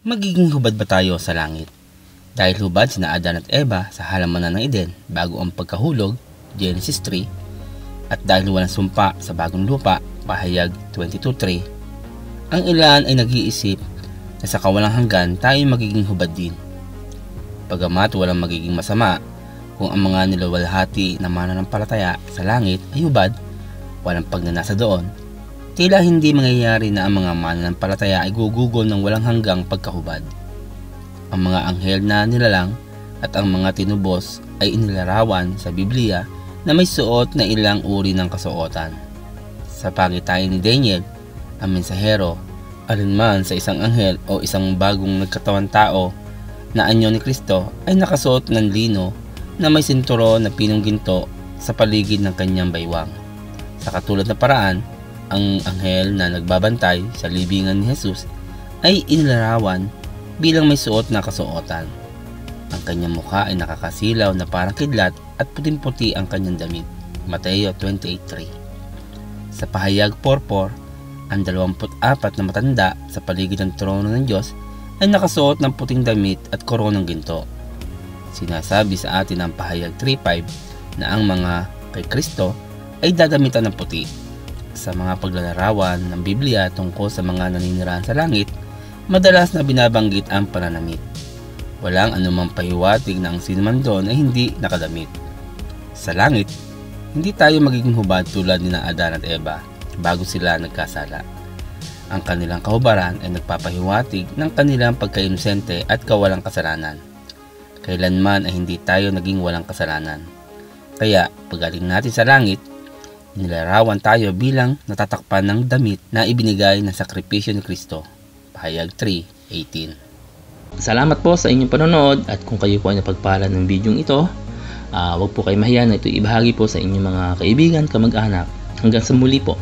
Magiging hubad ba tayo sa langit? Dahil hubad sina Adan at Eva sa halamanan ng Eden bago ang pagkahulog, Genesis 3, at dahil walang sumpa sa bagong lupa, Pahayag 22:3, ang ilan ay nag-iisip na sa kawalang hanggan tayo magiging hubad din. Bagamat walang magiging masama kung ang mga niluwalhati na mananampalataya sa langit ay hubad, walang pagnanasa doon, tila hindi mangyayari na ang mga mananampalataya ay gugugol ng walang hanggang pagkahubad. Ang mga anghel na nilalang at ang mga tinubos ay inilarawan sa Biblia na may suot na ilang uri ng kasuotan. Sa pagitan ni Daniel, ang mensahero, alinman sa isang anghel o isang bagong nagkatawan tao na anyo ni Kristo ay nakasuot ng lino na may sinturo na pinong ginto sa paligid ng kanyang baywang. Sa katulad na paraan, ang anghel na nagbabantay sa libingan ni Jesus ay inilarawan bilang may suot na kasuotan. Ang kanyang mukha ay nakakasilaw na parang kidlat at puting-puti ang kanyang damit. Mateo 28:3. Sa Pahayag 4:4, ang 24 na matanda sa paligid ng trono ng Diyos ay nakasuot ng puting damit at koronang ginto. Sinasabi sa atin ang Pahayag 3:5 na ang mga kay Kristo ay dadamitan ng puti. Sa mga paglalarawan ng Biblia tungkol sa mga naninirahan sa langit, madalas na binabanggit ang pananamit. Walang anumang pahiwatig na ang sinuman doon ay hindi nakadamit. Sa langit, hindi tayo magiging hubad tulad ni Adan at Eva bago sila nagkasala. Ang kanilang kahubaran ay nagpapahiwatig ng kanilang pagkainosente at kawalang kasalanan. Kailanman ay hindi tayo naging walang kasalanan. Kaya pagaling natin sa langit, nilarawan tayo bilang natatakpan ng damit na ibinigay ng sakripisyo ni Kristo. Pahayag 3:18. Salamat po sa inyong panonood, at kung kayo po ay napagpala ng bidyong ito, huwag po kayo mahiya na ito ibahagi po sa inyong mga kaibigan, kamag-anak. Hanggang sa muli po.